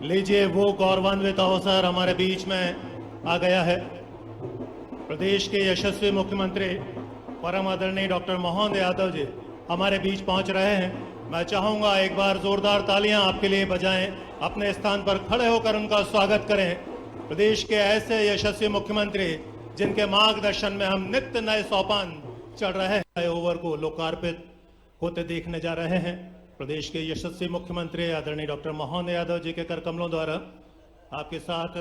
लीजिए वो गौरवान्वित अवसर हमारे बीच में आ गया है। प्रदेश के यशस्वी मुख्यमंत्री परम आदरणीय डॉक्टर मोहन यादव जी हमारे बीच पहुंच रहे हैं। मैं चाहूंगा एक बार जोरदार तालियां आपके लिए बजाएं, अपने स्थान पर खड़े होकर उनका स्वागत करें। प्रदेश के ऐसे यशस्वी मुख्यमंत्री जिनके मार्गदर्शन में हम नित्य नए सोपान चढ़ रहे हैं, फ्लाईओवर को लोकार्पित होते देखने जा रहे हैं। प्रदेश के यशस्वी मुख्यमंत्री आदरणीय डॉक्टर मोहन यादव जी के कर कमलों द्वारा आपके साथ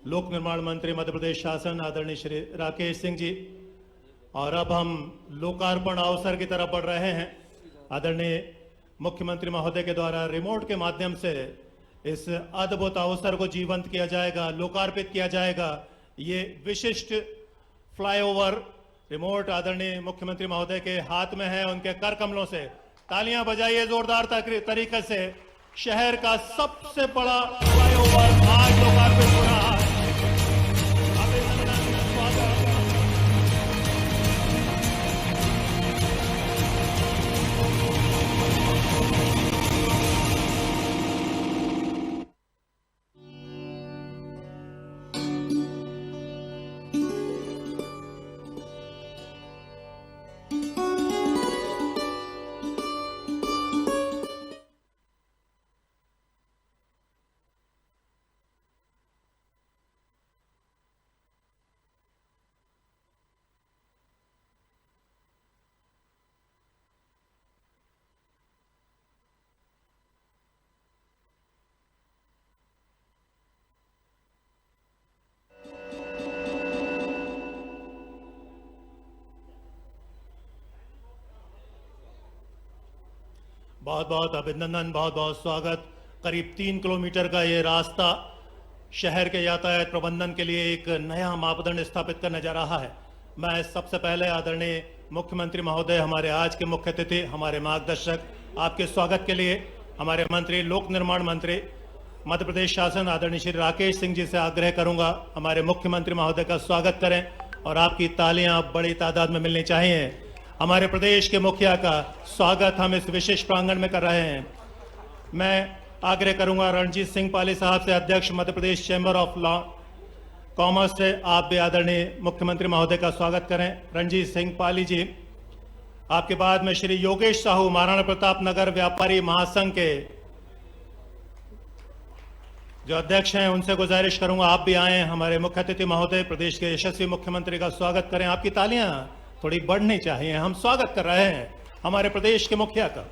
लोक निर्माण मंत्री मध्य प्रदेश शासन आदरणीय श्री राकेश सिंह जी, और अब हम लोकार्पण अवसर की तरफ बढ़ रहे हैं। आदरणीय मुख्यमंत्री महोदय के द्वारा रिमोट के माध्यम से इस अद्भुत अवसर को जीवंत किया जाएगा, लोकार्पित किया जाएगा। ये विशिष्ट फ्लाईओवर रिमोट आदरणीय मुख्यमंत्री महोदय के हाथ में है, उनके कर कमलों से तालियां बजाइए जोरदार तरीके से। शहर का सबसे बड़ा फ्लाईओवर आज लोकार्पित हो रहा है। बहुत बहुत अभिनंदन, बहुत बहुत स्वागत। करीब 3 किलोमीटर का ये रास्ता शहर के यातायात प्रबंधन के लिए एक नया मापदंड स्थापित करने जा रहा है। मैं सबसे पहले आदरणीय मुख्यमंत्री महोदय, हमारे आज के मुख्य अतिथि, हमारे मार्गदर्शक, आपके स्वागत के लिए हमारे मंत्री, लोक निर्माण मंत्री मध्य प्रदेश शासन आदरणीय श्री राकेश सिंह जी से आग्रह करूंगा हमारे मुख्यमंत्री महोदय का स्वागत करें, और आपकी तालियां बड़ी तादाद में मिलनी चाहिए। हमारे प्रदेश के मुखिया का स्वागत हम इस विशेष प्रांगण में कर रहे हैं। मैं आग्रह करूंगा रणजीत सिंह पाली साहब से, अध्यक्ष Madhya Pradesh chamber of law commerce से, आप भी आदरणीय मुख्यमंत्री महोदय का स्वागत करें। रणजीत सिंह पाली जी, आपके बाद में श्री योगेश साहू महाराणा प्रताप नगर व्यापारी महासंघ के जो अध्यक्ष हैं, उनसे गुजारिश करूंगा आप भी आए, हमारे मुख्य अतिथि महोदय प्रदेश के यशस्वी मुख्यमंत्री का स्वागत करें। आपकी तालियां थोड़ी बढ़नी चाहिए, हम स्वागत कर रहे हैं हमारे प्रदेश के मुखिया का।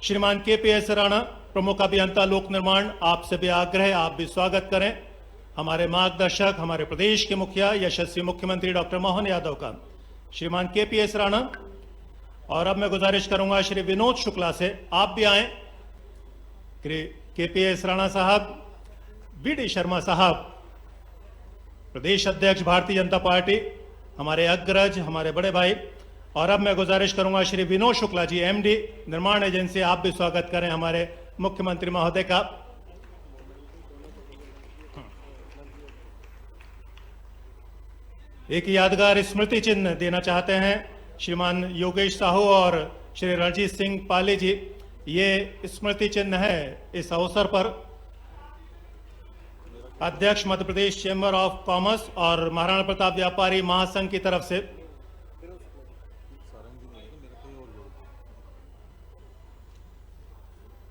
श्रीमान KPS राणा, प्रमुख अभियंता लोक निर्माण, आपसे भी आग्रह, आप भी स्वागत करें। हमारे मार्गदर्शक, हमारे प्रदेश के मुखिया यशस्वी मुख्यमंत्री डॉक्टर मोहन यादव का, श्रीमान KPS राणा। और अब मैं गुजारिश करूंगा श्री विनोद शुक्ला से, आप भी आए। KPS राणा साहब, BD शर्मा साहब, प्रदेश अध्यक्ष भारतीय जनता पार्टी, हमारे अग्रज, हमारे बड़े भाई। और अब मैं गुजारिश करूंगा श्री विनोद शुक्ला जी, MD निर्माण एजेंसी, आप भी स्वागत करें हमारे मुख्यमंत्री महोदय का। एक यादगार स्मृति चिन्ह देना चाहते हैं श्रीमान योगेश साहू और श्री रणजीत सिंह पाली जी। ये स्मृति चिन्ह है इस अवसर पर अध्यक्ष Madhya Pradesh chamber of commerce और महाराणा प्रताप व्यापारी महासंघ की तरफ से।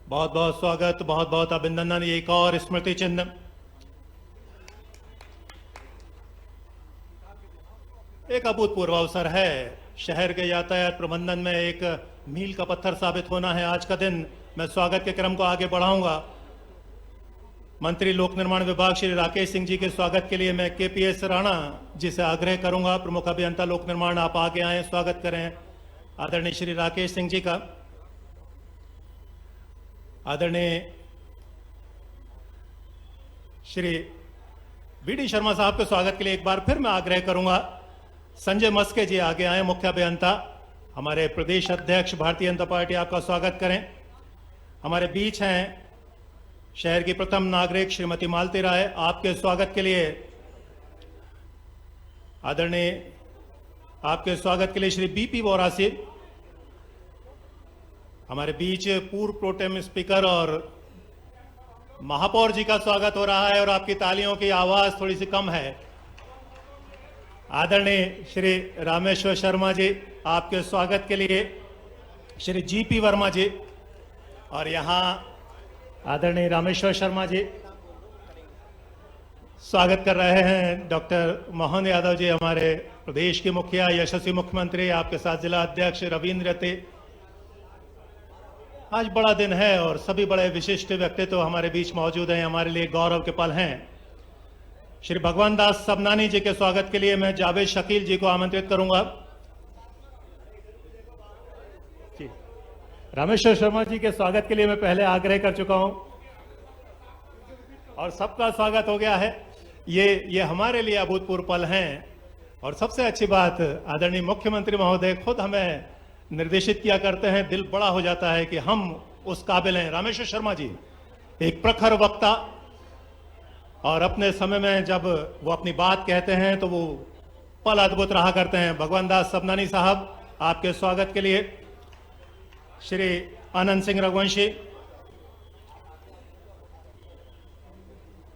बहुत बहुत स्वागत, बहुत बहुत अभिनंदन। ये एक और स्मृति चिन्ह, एक अभूतपूर्व अवसर है। शहर के यातायात प्रबंधन में एक मील का पत्थर साबित होना है आज का दिन। मैं स्वागत के क्रम को आगे बढ़ाऊंगा। मंत्री लोक निर्माण विभाग श्री राकेश सिंह जी के स्वागत के लिए मैं KPS राणा जी से आग्रह करूंगा, प्रमुख अभियंता लोक निर्माण, आप आगे आए, स्वागत करें आदरणीय श्री राकेश सिंह जी का। आदरणीय श्री BD शर्मा साहब के स्वागत के लिए एक बार फिर मैं आग्रह करूंगा संजय मस्के जी आगे आए, मुख्य अभियंता, हमारे प्रदेश अध्यक्ष भारतीय जनता पार्टी, आपका स्वागत करें। हमारे बीच हैं शहर की प्रथम नागरिक श्रीमती मालती राय, आपके स्वागत के लिए आदरणीय, आपके स्वागत के लिए श्री BP वोरा से, हमारे बीच पूर्व प्रोटेम स्पीकर और महापौर जी का स्वागत हो रहा है और आपकी तालियों की आवाज थोड़ी सी कम है। आदरणीय श्री रामेश्वर शर्मा जी, आपके स्वागत के लिए श्री जीपी वर्मा जी, और यहाँ आदरणीय रामेश्वर शर्मा जी स्वागत कर रहे हैं। डॉक्टर मोहन यादव जी, हमारे प्रदेश के मुखिया, यशस्वी मुख्यमंत्री, आपके साथ जिला अध्यक्ष रविंद्र रते। आज बड़ा दिन है और सभी बड़े विशिष्ट व्यक्तित्व हमारे बीच मौजूद हैं, हमारे लिए गौरव के पल हैं। श्री भगवान दास सबनानी जी के स्वागत के लिए मैं जावेद शकील जी को आमंत्रित करूंगा। जी, रामेश्वर शर्मा जी के स्वागत के लिए मैं पहले आग्रह कर चुका हूं और सबका स्वागत हो गया है। ये हमारे लिए अभूतपूर्व पल हैं और सबसे अच्छी बात, आदरणीय मुख्यमंत्री महोदय खुद हमें निर्देशित किया करते हैं। दिल बड़ा हो जाता है कि हम उस काबिल हैं। रामेश्वर शर्मा जी एक प्रखर वक्ता, और अपने समय में जब वो अपनी बात कहते हैं तो वो पल अद्भुत रहा करते हैं। भगवान दास सबनानी साहब, आपके स्वागत के लिए श्री आनंद सिंह रघुवंशी,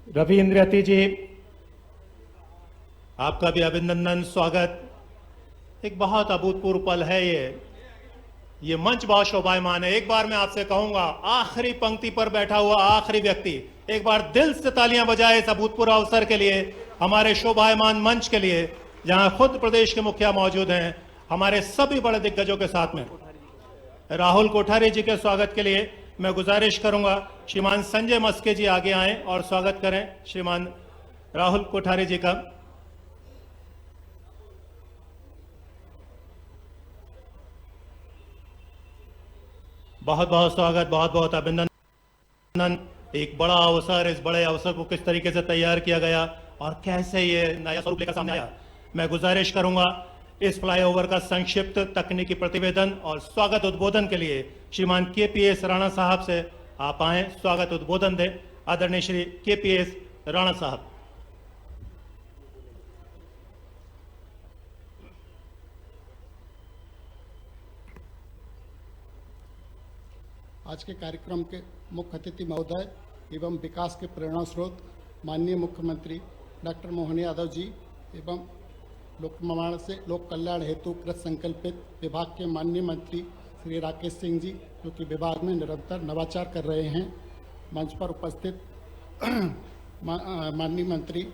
रविंद्र रति जी, आपका भी अभिनंदन, स्वागत। एक बहुत अभूतपूर्व पल है ये मंच बहुत शोभायमान है। एक बार मैं आपसे कहूंगा, आखिरी पंक्ति पर बैठा हुआ आखिरी व्यक्ति एक बार दिल से तालियां बजाए इस अभूतपूर्व अवसर के लिए, हमारे शोभायमान मंच के लिए, जहां खुद प्रदेश के मुखिया मौजूद हैं, हमारे सभी बड़े दिग्गजों के साथ में। राहुल कोठारी जी के स्वागत के लिए मैं गुजारिश करूंगा श्रीमान संजय मस्के जी आगे आएं और स्वागत करें श्रीमान राहुल कोठारी जी का। बहुत बहुत स्वागत, बहुत बहुत अभिनंदन। एक बड़ा अवसर, इस बड़े अवसर को किस तरीके से तैयार किया गया और कैसे ये नया स्वरूप लेकर सामने आया। मैं गुजारिश करूंगा इस फ्लाईओवर का संक्षिप्त तकनीकी प्रतिवेदन और स्वागत उद्बोधन के लिए श्रीमान केपीएस राणा साहब से आप आए, स्वागत उद्बोधन दें। आदरणीय श्री केपीएस राणा साहब। आज के कार्यक्रम के मुख्य अतिथि महोदय एवं विकास के प्रेरणा स्रोत माननीय मुख्यमंत्री डॉक्टर मोहन यादव जी एवं लोक निर्माण से लोक कल्याण हेतु कृत संकल्पित विभाग के माननीय मंत्री श्री राकेश सिंह जी, जो कि विभाग में निरंतर नवाचार कर रहे हैं। मंच पर उपस्थित माननीय मंत्री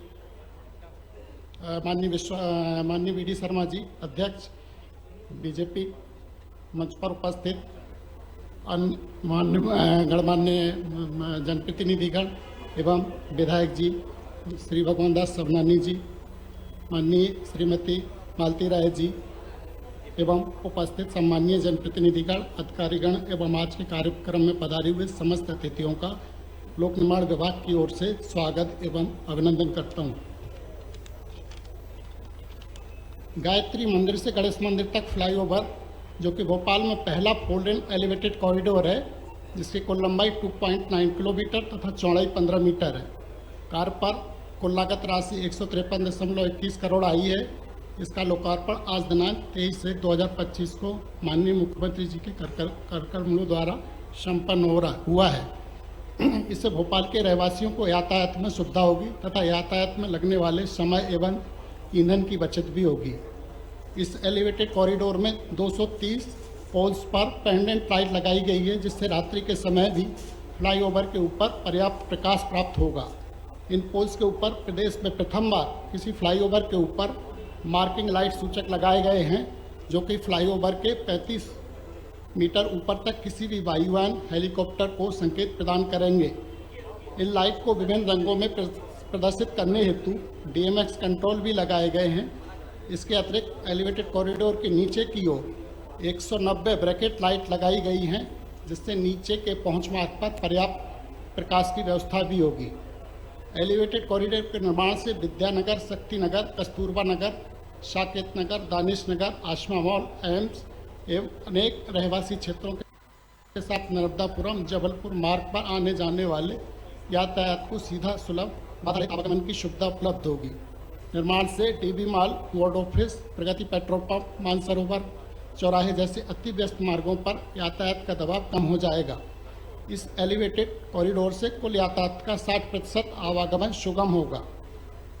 माननीय वी डी शर्मा जी, अध्यक्ष बीजेपी, मंच पर उपस्थित गणमान्य जनप्रतिनिधिगण एवं विधायक जी श्री भगवान दास सबनानी जी, माननीय श्रीमती मालती राय जी एवं उपस्थित सम्मानीय जनप्रतिनिधिगण, अधिकारीगण एवं आज के कार्यक्रम में पधारे हुए समस्त अतिथियों का लोक निर्माण विभाग की ओर से स्वागत एवं अभिनंदन करता हूँ। गायत्री मंदिर से गणेश मंदिर तक फ्लाईओवर, जो कि भोपाल में पहला 4 लेन एलिवेटेड कॉरिडोर है, जिसकी कुल लंबाई 2.9 किलोमीटर तथा चौड़ाई 15 मीटर है। कार्य पर कुल लागत राशि 153.21 करोड़ आई है। इसका लोकार्पण आज दिनांक 23/1/2025 को माननीय मुख्यमंत्री जी के कार्यक्रमों द्वारा संपन्न हुआ है। इससे भोपाल के रहवासियों को यातायात में सुविधा होगी तथा यातायात में लगने वाले समय एवं ईंधन की बचत भी होगी। इस एलिवेटेड कॉरिडोर में 230 पोल्स पर पेंडेंट लाइट लगाई गई है, जिससे रात्रि के समय भी फ्लाईओवर के ऊपर पर्याप्त प्रकाश प्राप्त होगा। इन पोल्स के ऊपर प्रदेश में प्रथम बार किसी फ्लाईओवर के ऊपर मार्किंग लाइट सूचक लगाए गए हैं, जो कि फ्लाईओवर के 35 मीटर ऊपर तक किसी भी वायुयान, हेलीकॉप्टर को संकेत प्रदान करेंगे। इन लाइट को विभिन्न रंगों में प्रदर्शित करने हेतु DMX कंट्रोल भी लगाए गए हैं। इसके अतिरिक्त एलिवेटेड कॉरिडोर के नीचे की ओर 190 ब्रैकेट लाइट लगाई गई हैं, जिससे नीचे के पहुंच मार्ग पर पर्याप्त प्रकाश की व्यवस्था भी होगी। एलिवेटेड कॉरिडोर के निर्माण से विद्यानगर, शक्ति नगर, कस्तूरबा नगर, साकेत नगर, दानिश नगर, आशमा मॉल, एम्स एवं अनेक रहवासी क्षेत्रों के साथ नर्मदापुरम, जबलपुर मार्ग पर आने जाने वाले यातायात को सीधा, सुलभ आवागमन की सुविधा उपलब्ध होगी। निर्माण से DB मॉल, वार्ड ऑफिस, प्रगति पेट्रोल पंप, मानसरोवर, चौराहे जैसे अति व्यस्त मार्गों पर यातायात का दबाव कम हो जाएगा। इस एलिवेटेड कॉरिडोर से कुल यातायात का 60% आवागमन सुगम होगा।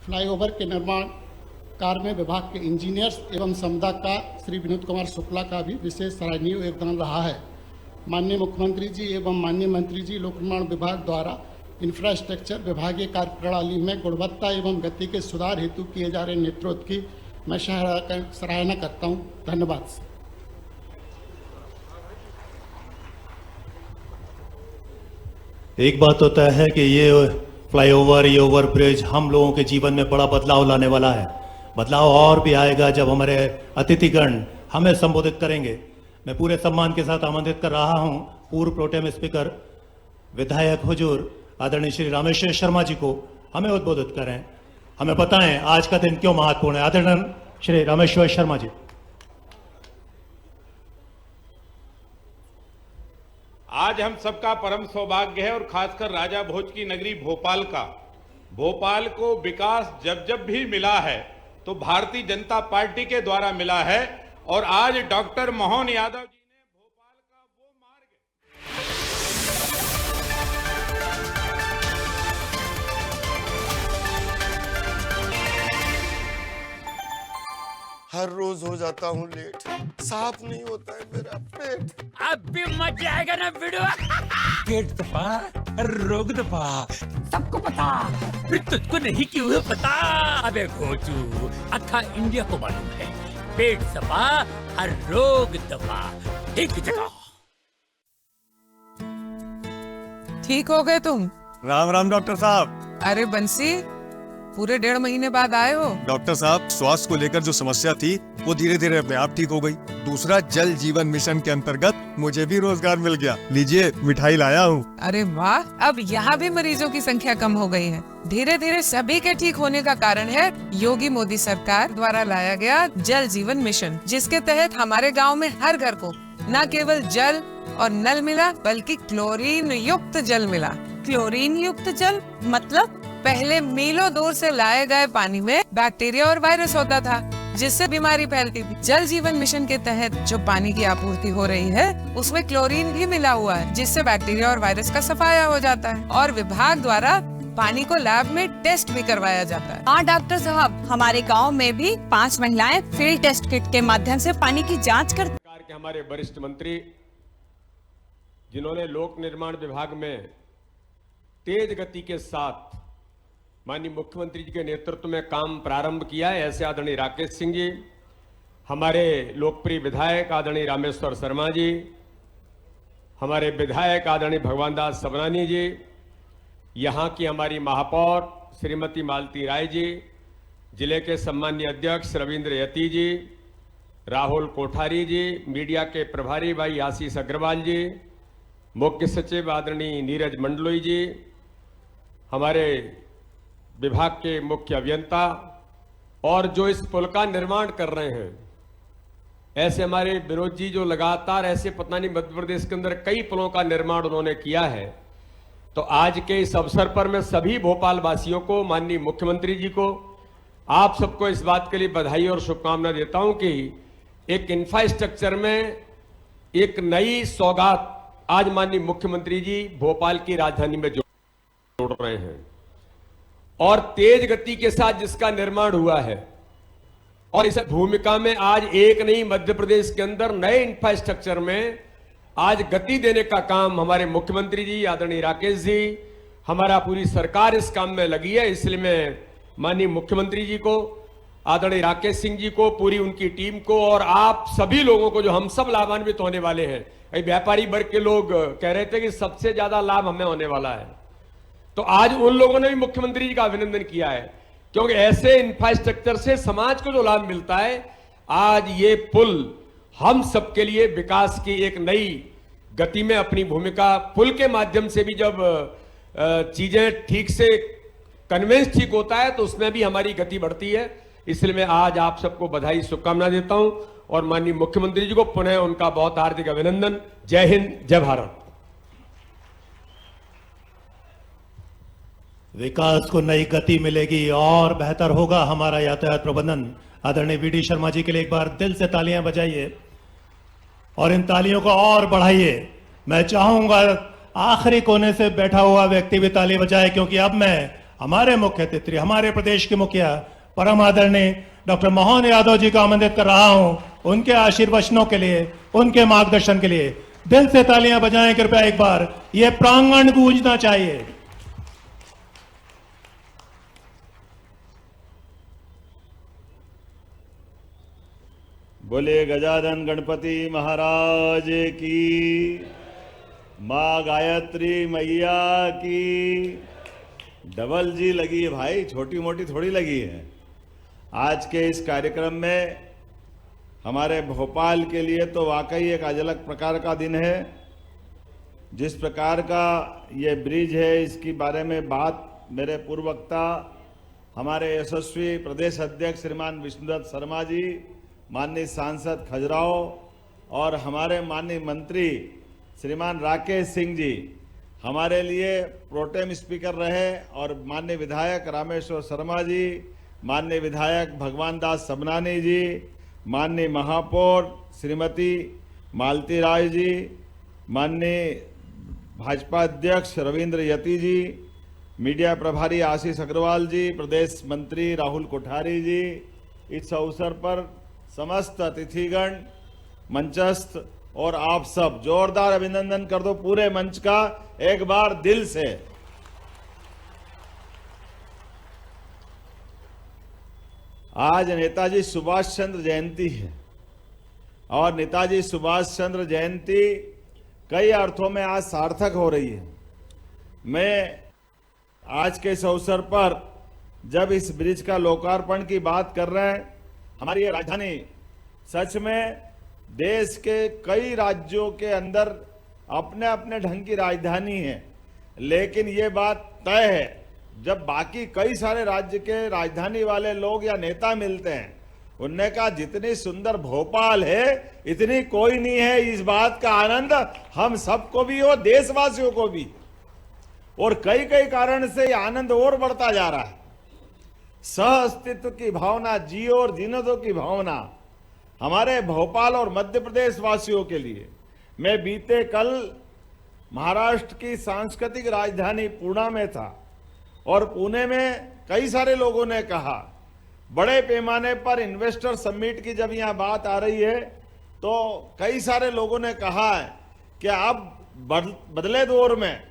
फ्लाईओवर के निर्माण कार्य में विभाग के इंजीनियर्स एवं संविदाकार श्री विनोद कुमार शुक्ला का भी विशेष सराहनीय योगदान रहा है। माननीय मुख्यमंत्री जी एवं माननीय मंत्री जी लोक निर्माण विभाग द्वारा इंफ्रास्ट्रक्चर विभागीय कार्यप्रणाली में गुणवत्ता एवं गति के सुधार हेतु किए जा रहे नेतृत्व की मैं सराहना करता हूँ। धन्यवाद। एक बात तो तय है कि ये फ्लाईओवर, ये ओवरब्रिज हम लोगों के जीवन में बड़ा बदलाव लाने वाला है। बदलाव और भी आएगा जब हमारे अतिथिगण हमें संबोधित करेंगे। मैं पूरे सम्मान के साथ आमंत्रित कर रहा हूं पूर्व प्रोटेम स्पीकर विधायक हुजूर आदरणीय श्री रामेश्वर शर्मा जी को हमें उद्बोधित करें, हमें बताएं आज का दिन क्यों महत्वपूर्ण है। आदरणीय श्री रामेश्वर शर्मा जी। आज हम सबका परम सौभाग्य है और खासकर राजा भोज की नगरी भोपाल का, भोपाल को विकास जब जब भी मिला है तो भारतीय जनता पार्टी के द्वारा मिला है। और आज डॉक्टर मोहन यादव जी ने भोपाल का वो मार्ग हर रोज हो जाता हूँ लेट, साफ नहीं होता है मेरा पेट। अब भी मजा आएगा ना वीडियो। पेट दबा, रोग दबा, सबको पता, फिर तुझको नहीं क्यों पता। अबे घोचू, अखा इंडिया को मालूम है, पेट दबा, हर रोग दबा, एक जगह। ठीक हो गए तुम? राम राम डॉक्टर साहब। अरे बंसी, पूरे 1.5 महीने बाद आए हो। डॉक्टर साहब, स्वास्थ्य को लेकर जो समस्या थी वो धीरे धीरे अपने आप ठीक हो गई। दूसरा जल जीवन मिशन के अंतर्गत मुझे भी रोजगार मिल गया। लीजिए मिठाई लाया हूँ। अरे वाह, अब यहाँ भी मरीजों की संख्या कम हो गई है। धीरे धीरे सभी के ठीक होने का कारण है योगी मोदी सरकार द्वारा लाया गया जल जीवन मिशन, जिसके तहत हमारे गाँव में हर घर को न केवल जल और नल मिला बल्कि क्लोरीन युक्त जल मिला। क्लोरीन युक्त जल मतलब? पहले मीलों दूर से लाए गए पानी में बैक्टीरिया और वायरस होता था, जिससे बीमारी फैलती थी। जल जीवन मिशन के तहत जो पानी की आपूर्ति हो रही है उसमें क्लोरीन भी मिला हुआ है, जिससे बैक्टीरिया और वायरस का सफाया हो जाता है। और विभाग द्वारा पानी को लैब में टेस्ट भी करवाया जाता है। हाँ डॉक्टर साहब, हमारे गांव में भी 5 महिलाएं फील्ड टेस्ट किट के माध्यम से पानी की जांच करती। सरकार के हमारे वरिष्ठ मंत्री जिन्होंने लोक निर्माण विभाग में तेज गति के साथ माननीय मुख्यमंत्री जी के नेतृत्व में काम प्रारंभ किया है, ऐसे आदरणीय राकेश सिंह जी, हमारे लोकप्रिय विधायक आदरणीय रामेश्वर शर्मा जी, हमारे विधायक आदरणीय भगवान दास सबनानी जी, यहाँ की हमारी महापौर श्रीमती मालती राय जी, जिले के सम्मानीय अध्यक्ष रविंद्र यति जी, राहुल कोठारी जी, मीडिया के प्रभारी भाई आशीष अग्रवाल जी, मुख्य सचिव आदरणीय नीरज मंडलोई जी, हमारे विभाग के मुख्य अभियंता और जो इस पुल का निर्माण कर रहे हैं, ऐसे हमारे विनोद जी जो लगातार ऐसे पता नहीं मध्य प्रदेश के अंदर कई पुलों का निर्माण उन्होंने किया है। तो आज के इस अवसर पर मैं सभी भोपाल वासियों को, माननीय मुख्यमंत्री जी को, आप सबको इस बात के लिए बधाई और शुभकामना देता हूं कि एक इंफ्रास्ट्रक्चर में एक नई सौगात आज माननीय मुख्यमंत्री जी भोपाल की राजधानी में जोड़ रहे हैं और तेज गति के साथ जिसका निर्माण हुआ है। और इस भूमिका में आज एक नहीं, मध्य प्रदेश के अंदर नए इंफ्रास्ट्रक्चर में आज गति देने का काम हमारे मुख्यमंत्री जी आदरणीय राकेश जी, हमारा पूरी सरकार इस काम में लगी है। इसलिए मैं माननीय मुख्यमंत्री जी को, आदरणीय राकेश सिंह जी को, पूरी उनकी टीम को और आप सभी लोगों को, जो हम सब लाभान्वित होने वाले हैं। व्यापारी वर्ग के लोग कह रहे थे कि सबसे ज्यादा लाभ हमें होने वाला है, तो आज उन लोगों ने भी मुख्यमंत्री जी का अभिनंदन किया है, क्योंकि ऐसे इंफ्रास्ट्रक्चर से समाज को जो लाभ मिलता है, आज ये पुल हम सबके लिए विकास की एक नई गति में अपनी भूमिका, पुल के माध्यम से भी जब चीजें ठीक से कन्वेंस ठीक होता है तो उसमें भी हमारी गति बढ़ती है। इसलिए मैं आज आप सबको बधाई शुभकामना देता हूं और माननीय मुख्यमंत्री जी को पुनः उनका बहुत हार्दिक अभिनंदन। जय हिंद, जय भारत। विकास को नई गति मिलेगी और बेहतर होगा हमारा यातायात प्रबंधन। आदरणीय वीडी शर्मा जी के लिए एक बार दिल से तालियां बजाइए। और इन तालियों को और बढ़ाइए। मैं चाहूंगा आखिरी कोने से बैठा हुआ व्यक्ति भी ताली बजाए, क्योंकि अब मैं हमारे मुख्य अतिथि, हमारे प्रदेश के मुखिया परम आदरणीय डॉक्टर मोहन यादव जी को आमंत्रित कर रहा हूं, उनके आशीर्वचनों के लिए, उनके मार्गदर्शन के लिए। दिल से तालियां बजाएं कृपया एक बार, ये प्रांगण गूंजना चाहिए। बोले गजानन गणपति महाराज की, माँ गायत्री मैया की। डबल जी लगी है भाई, छोटी मोटी थोड़ी लगी है। आज के इस कार्यक्रम में हमारे भोपाल के लिए तो वाकई एक अलग प्रकार का दिन है। जिस प्रकार का ये ब्रिज है, इसके बारे में बात मेरे पूर्व वक्ता हमारे यशस्वी प्रदेश अध्यक्ष श्रीमान विष्णुदत्त शर्मा जी, माननीय सांसद खजुराहो और हमारे माननीय मंत्री श्रीमान राकेश सिंह जी, हमारे लिए प्रोटेम स्पीकर रहे, और माननीय विधायक रामेश्वर शर्मा जी, माननीय विधायक भगवान दास सबनानी जी, माननीय महापौर श्रीमती मालती राय जी, माननीय भाजपा अध्यक्ष रविंद्र यति जी, मीडिया प्रभारी आशीष अग्रवाल जी, प्रदेश मंत्री राहुल कोठारी जी, इस अवसर पर समस्त अतिथिगण, मंचस्थ और आप सब जोरदार अभिनंदन कर दो पूरे मंच का एक बार दिल से। आज नेताजी सुभाष चंद्र जयंती है और नेताजी सुभाष चंद्र जयंती कई अर्थों में आज सार्थक हो रही है। मैं आज के इस अवसर पर जब इस ब्रिज का लोकार्पण की बात कर रहे हैं, हमारी ये राजधानी सच में देश के कई राज्यों के अंदर अपने अपने ढंग की राजधानी है, लेकिन ये बात तय है जब बाकी कई सारे राज्य के राजधानी वाले लोग या नेता मिलते हैं, उनने कहा जितनी सुंदर भोपाल है इतनी कोई नहीं है। इस बात का आनंद हम सबको भी और देशवासियों को भी, और कई कई कारण से ये आनंद और बढ़ता जा रहा है। सह अस्तित्व की भावना, जियो और जीने दो की भावना हमारे भोपाल और मध्य प्रदेश वासियों के लिए। मैं बीते कल महाराष्ट्र की सांस्कृतिक राजधानी पुणे में था और पुणे में कई सारे लोगों ने कहा, बड़े पैमाने पर इन्वेस्टर समिट की जब यहां बात आ रही है तो कई सारे लोगों ने कहा है कि अब बदले दौर में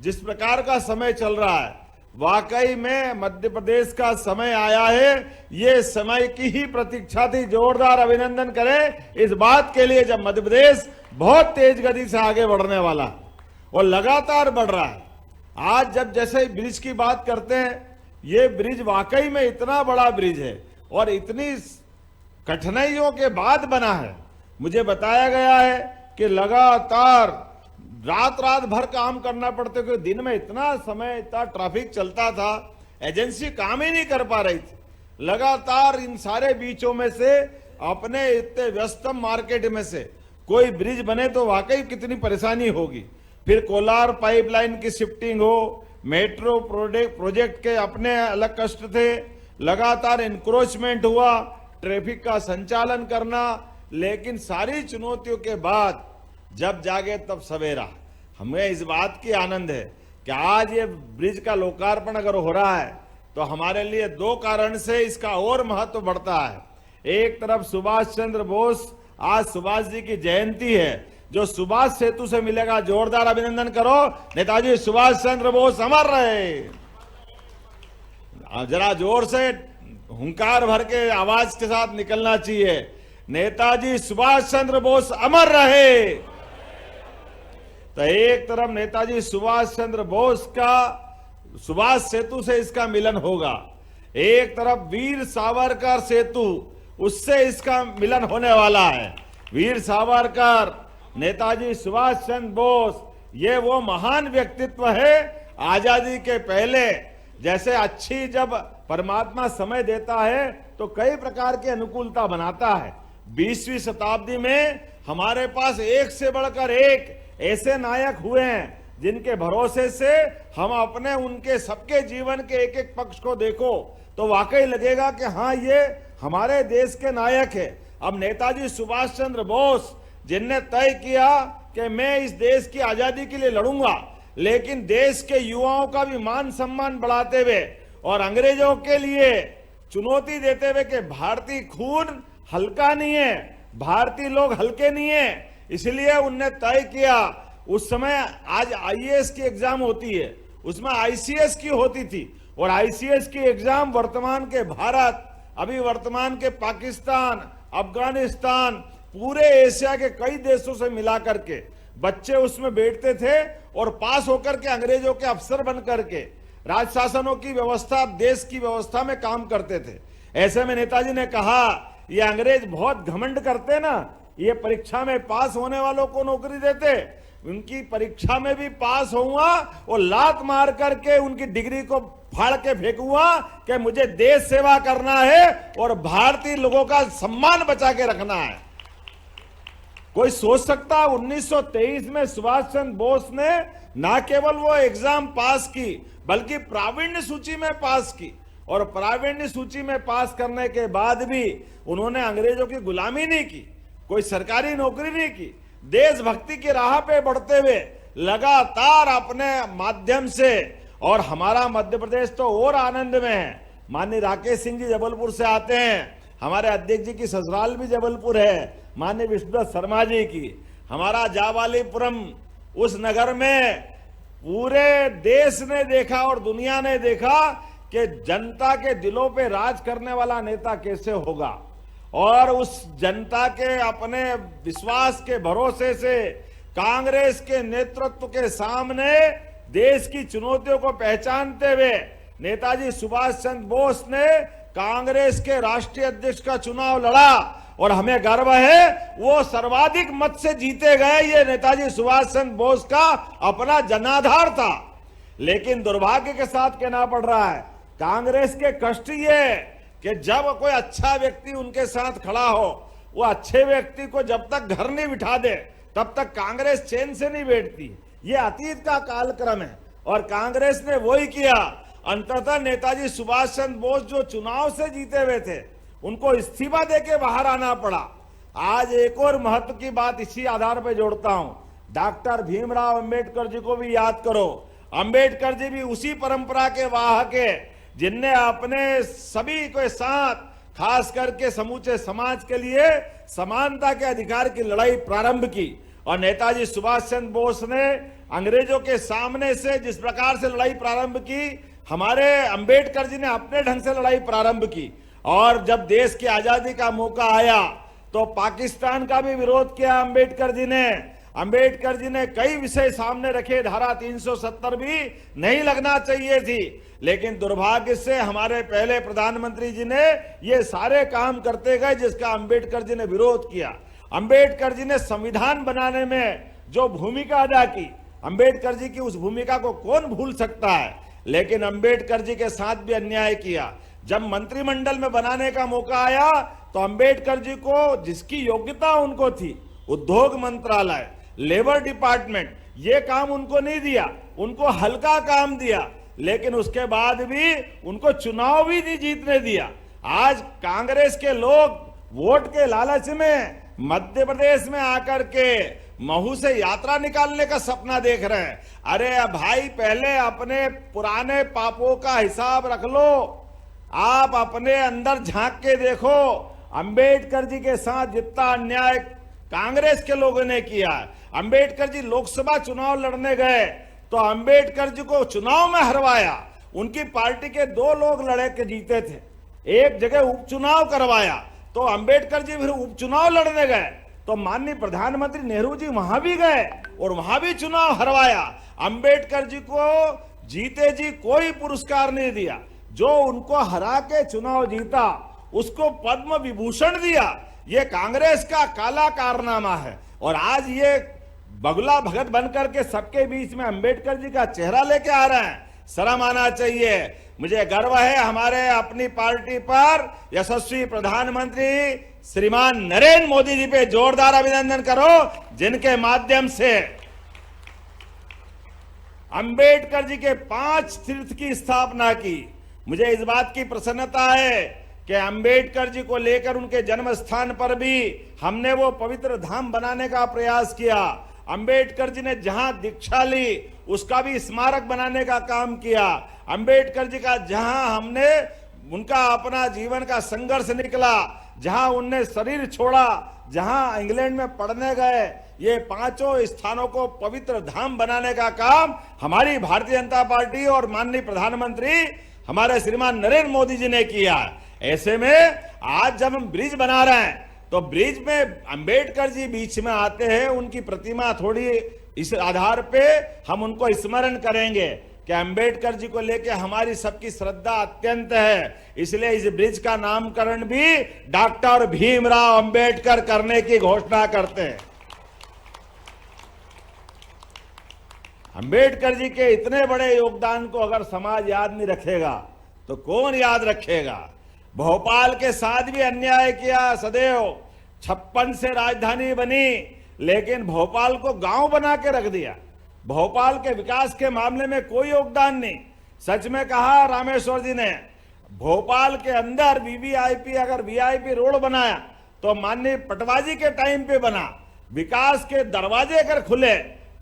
जिस प्रकार का समय चल रहा है, वाकई में मध्य प्रदेश का समय आया है। ये समय की ही प्रतीक्षा थी। जोरदार अभिनंदन करें इस बात के लिए जब मध्य प्रदेश बहुत तेज गति से आगे बढ़ने वाला और लगातार बढ़ रहा है। आज जब जैसे ब्रिज की बात करते हैं, ये ब्रिज वाकई में इतना बड़ा ब्रिज है और इतनी कठिनाइयों के बाद बना है। मुझे बताया गया है कि लगातार रात भर काम करना पड़ते, क्योंकि दिन में इतना समय इतना ट्रैफिक चलता था, एजेंसी काम ही नहीं कर पा रही थी। लगातार इन सारे बीचों में से, अपने इतने व्यस्तम मार्केट में से कोई ब्रिज बने तो वाकई कितनी परेशानी होगी। फिर कोलार पाइपलाइन की शिफ्टिंग हो, मेट्रो प्रोजेक्ट के अपने अलग कष्ट थे, लगातार इंक्रोचमेंट हुआ, ट्रैफिक का संचालन करना। लेकिन सारी चुनौतियों के बाद जब जागे तब सवेरा। हमें इस बात की आनंद है कि आज ये ब्रिज का लोकार्पण अगर हो रहा है तो हमारे लिए दो कारण से इसका और महत्व बढ़ता है। एक तरफ सुभाष चंद्र बोस, आज सुभाष जी की जयंती है, जो सुभाष सेतु से मिलेगा। जोरदार अभिनंदन करो, नेताजी सुभाष चंद्र बोस अमर रहे। जरा जोर से हुंकार भर के आवाज के साथ निकलना चाहिए, नेताजी सुभाष चंद्र बोस अमर रहे। तो एक तरफ नेताजी सुभाष चंद्र बोस का सुभाष सेतु से इसका मिलन होगा, एक तरफ वीर सावरकर सेतु, उससे इसका मिलन होने वाला है। वीर सावरकर, नेताजी सुभाष चंद्र बोस, ये वो महान व्यक्तित्व है आजादी के पहले। जैसे अच्छी जब परमात्मा समय देता है तो कई प्रकार की अनुकूलता बनाता है। 20वीं शताब्दी में हमारे पास एक से बढ़कर एक ऐसे नायक हुए हैं जिनके भरोसे से हम अपने उनके सबके जीवन के एक एक पक्ष को देखो तो वाकई लगेगा कि हाँ, ये हमारे देश के नायक है। अब नेताजी सुभाष चंद्र बोस जिनने तय किया कि मैं इस देश की आजादी के लिए लड़ूंगा, लेकिन देश के युवाओं का भी मान सम्मान बढ़ाते हुए और अंग्रेजों के लिए चुनौती देते हुए कि भारतीय खून हल्का नहीं है, भारतीय लोग हल्के नहीं है, इसलिए उनने तय किया। उस समय आज आईएएस की एग्जाम होती है, उसमें आईसीएस की होती थी, और आईसीएस की एग्जाम वर्तमान के भारत, अभी वर्तमान के पाकिस्तान, अफगानिस्तान, पूरे एशिया के कई देशों से मिला करके बच्चे उसमें बैठते थे और पास होकर के अंग्रेजों के अफसर बन करके राज शासनों की व्यवस्था, देश की व्यवस्था में काम करते थे। ऐसे में नेताजी ने कहा, ये अंग्रेज बहुत घमंड करते ना, ये परीक्षा में पास होने वालों को नौकरी देते, उनकी परीक्षा में भी पास होऊंगा और लात मार करके उनकी डिग्री को फाड़ के फेंकूंगा कि मुझे देश सेवा करना है और भारतीय लोगों का सम्मान बचा के रखना है। कोई सोच सकता 1923 में सुभाष चंद्र बोस ने ना केवल वो एग्जाम पास की बल्कि प्रावीण्य सूची में पास की, और प्रावीण्य सूची में पास करने के बाद भी उन्होंने अंग्रेजों की गुलामी नहीं की, कोई सरकारी नौकरी नहीं की, देशभक्ति की राह पे बढ़ते हुए लगातार अपने माध्यम से, और हमारा मध्य प्रदेश तो और आनंद में है। माननीय राकेश सिंह जी जबलपुर से आते हैं, हमारे अध्यक्ष जी की ससुराल भी जबलपुर है, माननीय विष्णुदत्त शर्मा जी की, हमारा जावालीपुरम, उस नगर में पूरे देश ने देखा और दुनिया ने देखा कि जनता के दिलों पे राज करने वाला नेता कैसे होगा, और उस जनता के अपने विश्वास के भरोसे से कांग्रेस के नेतृत्व के सामने देश की चुनौतियों को पहचानते हुए नेताजी सुभाष चंद्र बोस ने कांग्रेस के राष्ट्रीय अध्यक्ष का चुनाव लड़ा, और हमें गर्व है वो सर्वाधिक मत से जीते गए। ये नेताजी सुभाष चंद्र बोस का अपना जनाधार था। लेकिन दुर्भाग्य के साथ कहना पड़ रहा है, कांग्रेस के कष्ट ये कि जब कोई अच्छा व्यक्ति उनके साथ खड़ा हो, वो अच्छे व्यक्ति को जब तक घर नहीं बिठा दे तब तक कांग्रेस चैन से नहीं बैठती। ये अतीत का कालक्रम है, और कांग्रेस ने वही किया। अंततः नेताजी सुभाष चंद्र बोस जो चुनाव से जीते हुए थे, उनको इस्तीफा देके बाहर आना पड़ा। आज एक और महत्व की बात इसी आधार पर जोड़ता हूं, डॉक्टर भीमराव अंबेडकर जी को भी याद करो। अंबेडकर जी भी उसी परंपरा के वाहक है जिनने अपने सभी के साथ, खास करके समूचे समाज के लिए समानता के अधिकार की लड़ाई प्रारंभ की, और नेताजी सुभाष चंद्र बोस ने अंग्रेजों के सामने से जिस प्रकार से लड़ाई प्रारंभ की, हमारे अंबेडकर जी ने अपने ढंग से लड़ाई प्रारंभ की। और जब देश की आजादी का मौका आया तो पाकिस्तान का भी विरोध किया अंबेडकर जी ने। अंबेडकर जी ने कई विषय सामने रखे, धारा 370 भी नहीं लगना चाहिए थी, लेकिन दुर्भाग्य से हमारे पहले प्रधानमंत्री जी ने ये सारे काम करते गए जिसका अंबेडकर जी ने विरोध किया। अंबेडकर जी ने संविधान बनाने में जो भूमिका अदा की, अंबेडकर जी की उस भूमिका को कौन भूल सकता है। लेकिन अंबेडकर जी के साथ भी अन्याय किया। जब मंत्रिमंडल में बनाने का मौका आया तो अंबेडकर जी को जिसकी योग्यता उनको थी, उद्योग मंत्रालय, लेबर डिपार्टमेंट, ये काम उनको नहीं दिया, उनको हल्का काम दिया। लेकिन उसके बाद भी उनको चुनाव भी नहीं जीतने दिया। आज कांग्रेस के लोग वोट के लालच में मध्य प्रदेश में आकर के महू से यात्रा निकालने का सपना देख रहे हैं। अरे भाई, पहले अपने पुराने पापों का हिसाब रख लो, आप अपने अंदर झांक के देखो। अंबेडकर जी के साथ जितना अन्याय कांग्रेस के लोगों ने किया, अंबेडकर जी लोकसभा चुनाव लड़ने गए तो अंबेडकर जी को चुनाव में हरवाया। उनकी पार्टी के 2 लोग लड़े के जीते थे, एक जगह उपचुनाव करवाया तो अंबेडकर जी फिर उपचुनाव लड़ने गए तो माननीय प्रधानमंत्री नेहरू जी वहां भी गए और वहां भी चुनाव हरवाया। अंबेडकर जी को जीते जी कोई पुरस्कार नहीं दिया, जो उनको हरा के चुनाव जीता उसको पद्म विभूषण दिया। ये कांग्रेस का काला कारनामा है। और आज ये बगुला भगत बनकर के सबके बीच में अंबेडकर जी का चेहरा लेके आ रहे हैं, शर्म आना चाहिए। मुझे गर्व है हमारे अपनी पार्टी पर यशस्वी प्रधानमंत्री श्रीमान नरेंद्र मोदी जी पे जोरदार अभिनंदन करो, जिनके माध्यम से अंबेडकर जी के 5 तीर्थ की स्थापना की। मुझे इस बात की प्रसन्नता है कि अंबेडकर जी को लेकर उनके जन्म स्थान पर भी हमने वो पवित्र धाम बनाने का प्रयास किया। अंबेडकर जी ने जहां दीक्षा ली उसका भी स्मारक बनाने का काम किया। अंबेडकर जी का जहां हमने उनका अपना जीवन का संघर्ष निकला, जहां उनने शरीर छोड़ा, जहां इंग्लैंड में पढ़ने गए, ये पांचों स्थानों को पवित्र धाम बनाने का काम हमारी भारतीय जनता पार्टी और माननीय प्रधानमंत्री हमारे श्रीमान नरेंद्र मोदी जी ने किया। ऐसे में आज जब हम ब्रिज बना रहे हैं तो ब्रिज में अंबेडकर जी बीच में आते हैं, उनकी प्रतिमा थोड़ी इस आधार पे हम उनको स्मरण करेंगे कि अंबेडकर जी को लेके हमारी सबकी श्रद्धा अत्यंत है। इसलिए इस ब्रिज का नामकरण भी डॉक्टर भीमराव अंबेडकर करने की घोषणा करते हैं। अंबेडकर जी के इतने बड़े योगदान को अगर समाज याद नहीं रखेगा तो कौन याद रखेगा। भोपाल के साथ भी अन्याय किया सदैव। 56 से राजधानी बनी लेकिन भोपाल को गांव बना के रख दिया। भोपाल के विकास के मामले में कोई योगदान नहीं। सच में कहा रामेश्वर जी ने, भोपाल के अंदर वीवीआईपी अगर वीआईपी रोड बनाया तो माननीय पटवाजी के टाइम पे बना। विकास के दरवाजे अगर खुले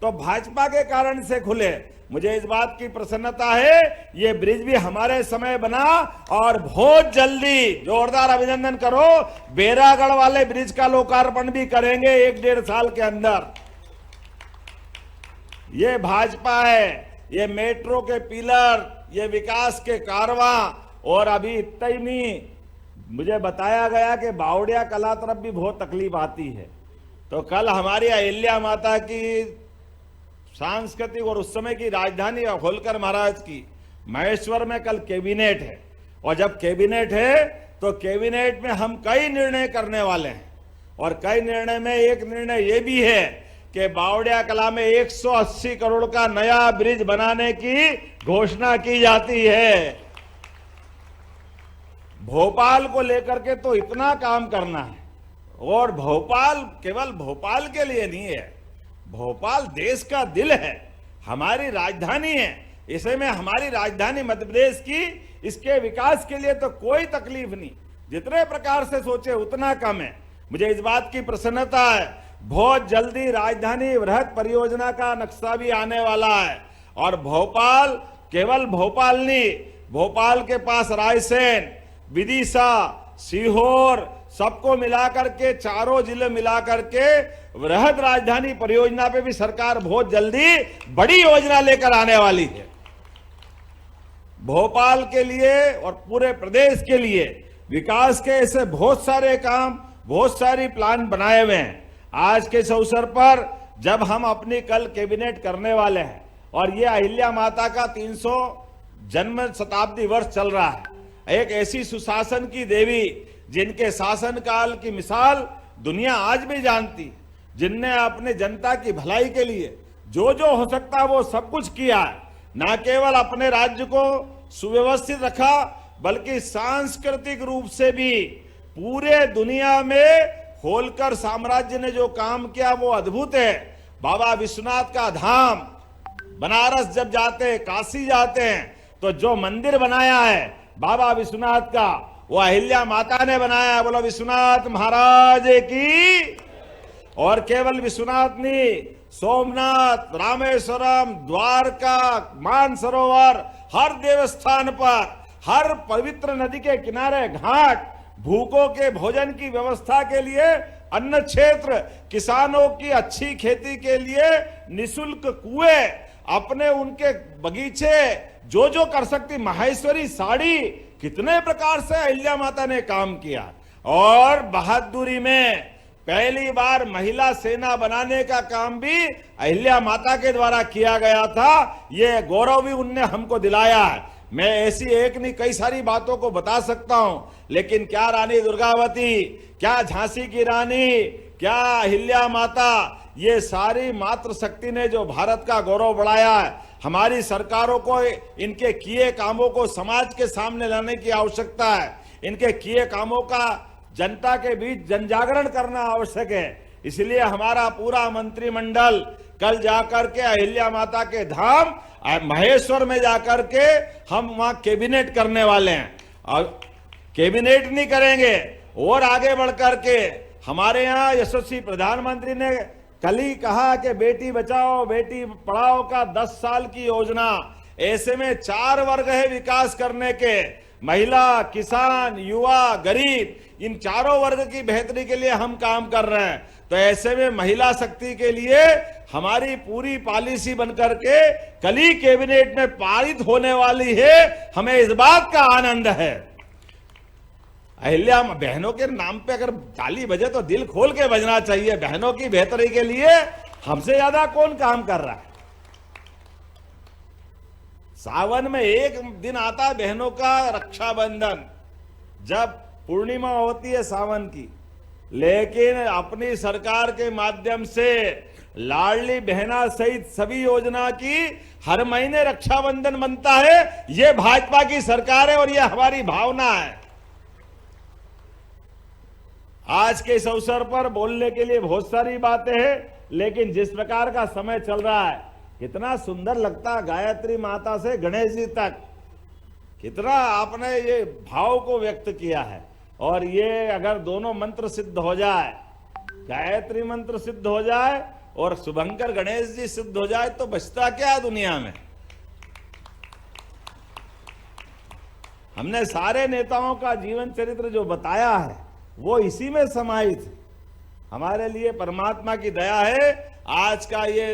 तो भाजपा के कारण से खुले। मुझे इस बात की प्रसन्नता है ये ब्रिज भी हमारे समय बना और बहुत जल्दी जोरदार अभिनंदन करो, बेरागढ़ वाले ब्रिज का लोकार्पण भी करेंगे 1-1.5 साल के अंदर। ये भाजपा है, ये मेट्रो के पिलर, ये विकास के कारवां। और अभी इतना ही नहीं, मुझे बताया गया कि बावड़िया कला तरफ भी बहुत तकलीफ आती है। तो कल हमारी अहिल्या माता की सांस्कृतिक और उस समय की राजधानी होलकर महाराज की महेश्वर में कल कैबिनेट है। और जब कैबिनेट है तो कैबिनेट में हम कई निर्णय करने वाले हैं। और कई निर्णय में एक निर्णय ये भी है कि बावड़िया कला में 180 करोड़ का नया ब्रिज बनाने की घोषणा की जाती है। भोपाल को लेकर के तो इतना काम करना है। और भोपाल केवल भोपाल के लिए नहीं है, भोपाल देश का दिल है, हमारी राजधानी है। इसे में हमारी राजधानी मध्य प्रदेश की, इसके विकास के लिए तो कोई तकलीफ नहीं। जितने प्रकार से सोचे उतना कम है। मुझे इस बात की प्रसन्नता है, बहुत जल्दी राजधानी वृहद परियोजना का नक्शा भी आने वाला है। और भोपाल केवल भोपाल नहीं, भोपाल के पास रायसेन, विदिशा, सीहोर सबको मिलाकर के, चारों जिले मिलाकर के वृहद राजधानी परियोजना पे भी सरकार बहुत जल्दी बड़ी योजना लेकर आने वाली है। भोपाल के लिए और पूरे प्रदेश के लिए विकास के ऐसे बहुत सारे काम, बहुत सारी प्लान बनाए हुए हैं। आज के इस अवसर पर जब हम अपनी कल कैबिनेट करने वाले हैं और ये अहिल्या माता का 300 जन्म शताब्दी वर्ष चल रहा है, एक ऐसी सुशासन की देवी जिनके शासनकाल की मिसाल दुनिया आज भी जानती, जिनने अपने जनता की भलाई के लिए जो जो हो सकता वो सब कुछ किया है। न केवल अपने राज्य को सुव्यवस्थित रखा बल्कि सांस्कृतिक रूप से भी पूरे दुनिया में होलकर साम्राज्य ने जो काम किया वो अद्भुत है। बाबा विश्वनाथ का धाम, बनारस जब जाते हैं, काशी जाते हैं तो जो मंदिर बनाया है बाबा विश्वनाथ का, वो अहिल्या माता ने बनाया है। बोलो विश्वनाथ महाराज की। और केवल विश्वनाथ नहीं, सोमनाथ, रामेश्वरम, द्वारका, मानसरोवर, हर देवस्थान पर, हर पवित्र नदी के किनारे घाट, भूखों के भोजन की व्यवस्था के लिए अन्न क्षेत्र, किसानों की अच्छी खेती के लिए निशुल्क कुएं, अपने उनके बगीचे, जो जो कर सकती, माहेश्वरी साड़ी, कितने प्रकार से अहिल्या माता ने काम किया। और बहादुरी में पहली बार महिला सेना बनाने का काम भी अहिल्या माता के द्वारा किया गया था। ये गौरव भी उनने हमको दिलाया है। मैं ऐसी एक नहीं कई सारी बातों को बता सकता हूं, लेकिन क्या रानी दुर्गावती, क्या झांसी की रानी, क्या अहिल्या माता, ये सारी मातृशक्ति ने जो भारत का गौरव बढ़ाया है। हमारी सरकारों को इनके किए कामों को समाज के सामने लाने की आवश्यकता है। इनके किए कामों का जनता के बीच जनजागरण करना आवश्यक है। इसलिए हमारा पूरा मंत्रिमंडल कल जाकर के अहिल्या माता के धाम महेश्वर में जाकर के हम वहां कैबिनेट करने वाले हैं। और कैबिनेट नहीं करेंगे। और आगे बढ़ करके हमारे यहाँ यशस्वी प्रधानमंत्री ने कल ही कहा कि बेटी बचाओ बेटी पढ़ाओ का 10 साल की योजना, ऐसे में 4 वर्ग है विकास करने के, महिला, किसान, युवा, गरीब, इन चारों वर्ग की बेहतरी के लिए हम काम कर रहे हैं। तो ऐसे में महिला शक्ति के लिए हमारी पूरी पॉलिसी बनकर के कल ही कैबिनेट में पारित होने वाली है। हमें इस बात का आनंद है। अहिल्या बहनों के नाम पे अगर ताली बजे तो दिल खोल के बजना चाहिए। बहनों की बेहतरी के लिए हमसे ज्यादा कौन काम कर रहा है। सावन में एक दिन आता है बहनों का रक्षाबंधन, जब पूर्णिमा होती है सावन की, लेकिन अपनी सरकार के माध्यम से लाडली बहना सहित सभी योजना की हर महीने रक्षाबंधन बनता है। यह भाजपा की सरकार है और यह हमारी भावना है। आज के इस अवसर पर बोलने के लिए बहुत सारी बातें हैं, लेकिन जिस प्रकार का समय चल रहा है, कितना सुंदर लगता है गायत्री माता से गणेश जी तक, कितना आपने ये भाव को व्यक्त किया है। और ये अगर दोनों मंत्र सिद्ध हो जाए, गायत्री मंत्र सिद्ध हो जाए और शुभंकर गणेश जी सिद्ध हो जाए, तो बचता क्या दुनिया में। हमने सारे नेताओं का जीवन चरित्र जो बताया है वो इसी में समाहित है। हमारे लिए परमात्मा की दया है आज का ये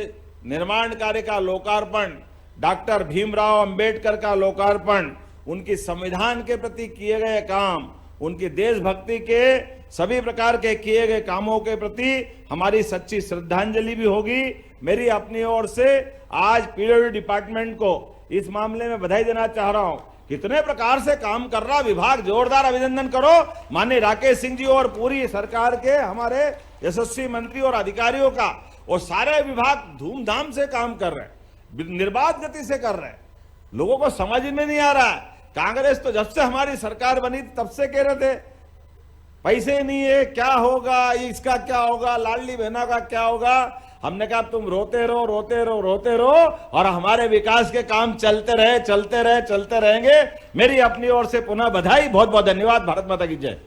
निर्माण कार्य का लोकार्पण, डॉक्टर भीमराव अंबेडकर का लोकार्पण, उनकी संविधान के प्रति किए गए काम, उनकी देशभक्ति के सभी प्रकार के किए गए कामों के प्रति हमारी सच्ची श्रद्धांजलि भी होगी। मेरी अपनी ओर से आज पीडब्ल्यूडी डिपार्टमेंट को इस मामले में बधाई देना चाह रहा हूं। कितने प्रकार से काम कर रहा विभाग, जोरदार अभिनंदन करो माननीय राकेश सिंह जी और पूरी सरकार के हमारे यशस्वी मंत्री और अधिकारियों का। और सारे विभाग धूमधाम से काम कर रहे हैं, निर्बाध गति से कर रहे हैं। लोगों को समझ में नहीं आ रहा है। कांग्रेस तो जब से हमारी सरकार बनी तब से कह रहे थे पैसे नहीं है, क्या होगा, इसका क्या होगा, लाडली बहना का क्या होगा। हमने कहा तुम रोते रहो रोते रहो रोते रहो और हमारे विकास के काम चलते रहे चलते रहे चलते रहेंगे। मेरी अपनी ओर से पुनः बधाई, बहुत बहुत धन्यवाद। भारत माता की जय।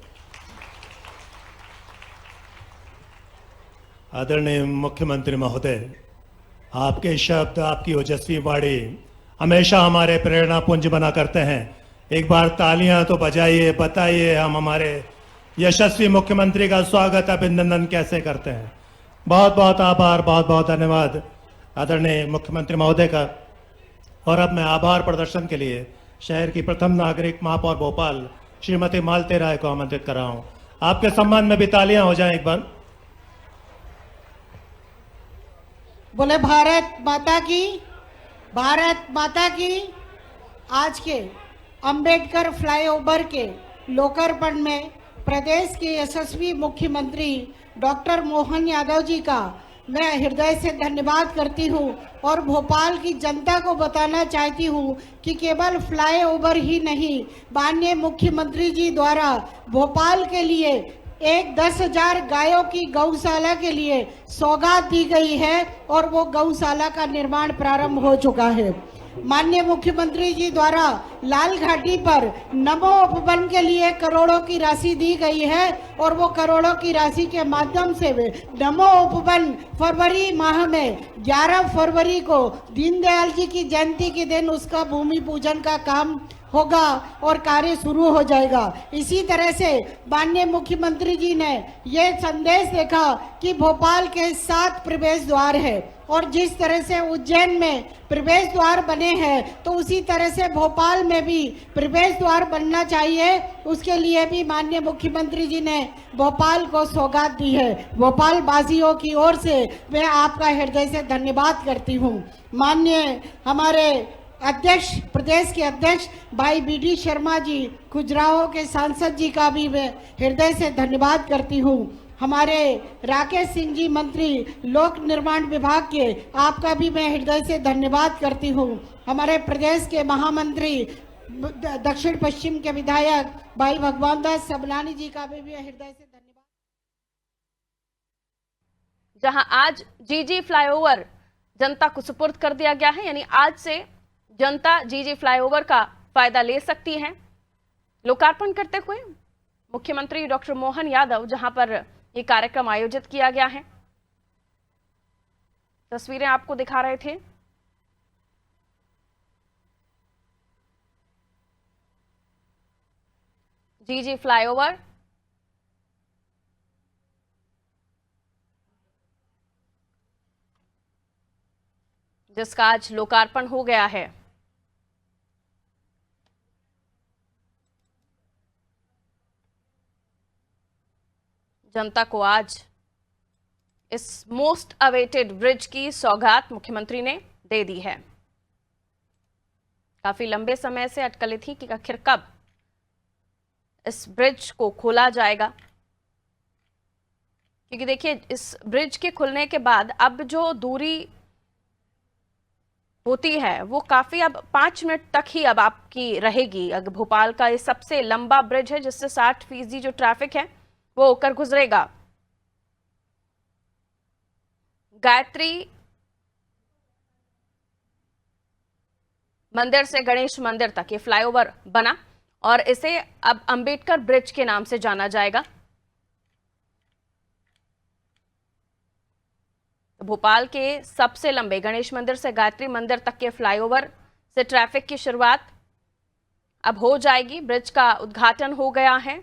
आदरणीय मुख्यमंत्री महोदय, आपके शब्द, आपकी ओजस्वी वाणी हमेशा हमारे प्रेरणा पुंज बना करते हैं। एक बार तालियां तो बजाइए, बताइए हम हमारे यशस्वी मुख्यमंत्री का स्वागत अभिनंदन कैसे करते हैं। बहुत बहुत आभार, बहुत बहुत धन्यवाद आदरणीय मुख्यमंत्री महोदय का। और अब मैं आभार प्रदर्शन के लिए शहर की प्रथम नागरिक महापौर भोपाल श्रीमती मालती राय को आमंत्रित कर रहा हूं। आपके सम्मान में भी तालियां हो जाएं एक बार। बोले भारत माता की, भारत माता की। आज के अंबेडकर फ्लाईओवर के लोकार्पण में प्रदेश के यशस्वी मुख्यमंत्री डॉक्टर मोहन यादव जी का मैं हृदय से धन्यवाद करती हूं और भोपाल की जनता को बताना चाहती हूं कि केवल फ्लाईओवर ही नहीं, माननीय मुख्यमंत्री जी द्वारा भोपाल के लिए एक 10,000 गायों की गौशाला के लिए सौगात दी गई है और वो गौशाला का निर्माण प्रारंभ हो चुका है। माननीय मुख्यमंत्री जी द्वारा लाल घाटी पर नमो उपवन के लिए करोड़ों की राशि दी गई है और वो करोड़ों की राशि के माध्यम से नमो उपवन फरवरी माह में 11 फरवरी को दीनदयाल जी की जयंती के दिन उसका भूमि पूजन का काम होगा और कार्य शुरू हो जाएगा। इसी तरह से माननीय मुख्यमंत्री जी ने ये संदेश देखा कि भोपाल के 7 प्रवेश द्वार है और जिस तरह से उज्जैन में प्रवेश द्वार बने हैं तो उसी तरह से भोपाल में भी प्रवेश द्वार बनना चाहिए। उसके लिए भी माननीय मुख्यमंत्री जी ने भोपाल को सौगात दी है। भोपाल वासियों की ओर से मैं आपका हृदय से धन्यवाद करती हूँ। माननीय हमारे अध्यक्ष, प्रदेश के अध्यक्ष भाई BD शर्मा जी, खुजराहो के सांसद जी का भी मैं हृदय से धन्यवाद करती हूँ। हमारे राकेश सिंह जी मंत्री लोक निर्माण विभाग के, आपका भी मैं हृदय से धन्यवाद करती हूँ। हमारे प्रदेश के महामंत्री दक्षिण पश्चिम के विधायक भाई भगवान दास सबलानी जी का भी मैं हृदय से धन्यवाद। जहां आज जीजी फ्लाईओवर जनता को सुपुर्द कर दिया गया है, यानी आज से जनता जीजी फ्लाईओवर का फायदा ले सकती है। लोकार्पण करते हुए मुख्यमंत्री डॉक्टर मोहन यादव, जहां पर यह कार्यक्रम आयोजित किया गया है, तस्वीरें आपको दिखा रहे थे। जीजी फ्लाईओवर जिसका आज लोकार्पण हो गया है। जनता को आज इस मोस्ट अवेटेड ब्रिज की सौगात मुख्यमंत्री ने दे दी है। काफी लंबे समय से अटकलें थी कि आखिर कब इस ब्रिज को खोला जाएगा, क्योंकि देखिए इस ब्रिज के खुलने के बाद अब जो दूरी होती है वो काफी अब 5 मिनट तक ही अब आपकी रहेगी। अगर भोपाल का ये सबसे लंबा ब्रिज है जिससे 60% जो ट्रैफिक है वो होकर गुजरेगा। गायत्री मंदिर से गणेश मंदिर तक ये फ्लाईओवर बना और इसे अब अंबेडकर ब्रिज के नाम से जाना जाएगा। भोपाल के सबसे लंबे गणेश मंदिर से गायत्री मंदिर तक के फ्लाईओवर से ट्रैफिक की शुरुआत अब हो जाएगी। ब्रिज का उद्घाटन हो गया है।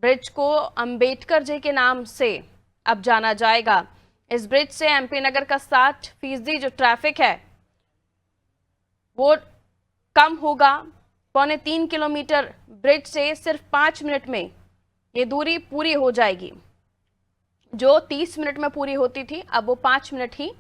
ब्रिज को अंबेडकर जी के नाम से अब जाना जाएगा। इस ब्रिज से एमपी नगर का 60% जो ट्रैफिक है वो कम होगा। 3.25 किलोमीटर ब्रिज से सिर्फ 5 मिनट में ये दूरी पूरी हो जाएगी। जो 30 मिनट में पूरी होती थी अब वो 5 मिनट ही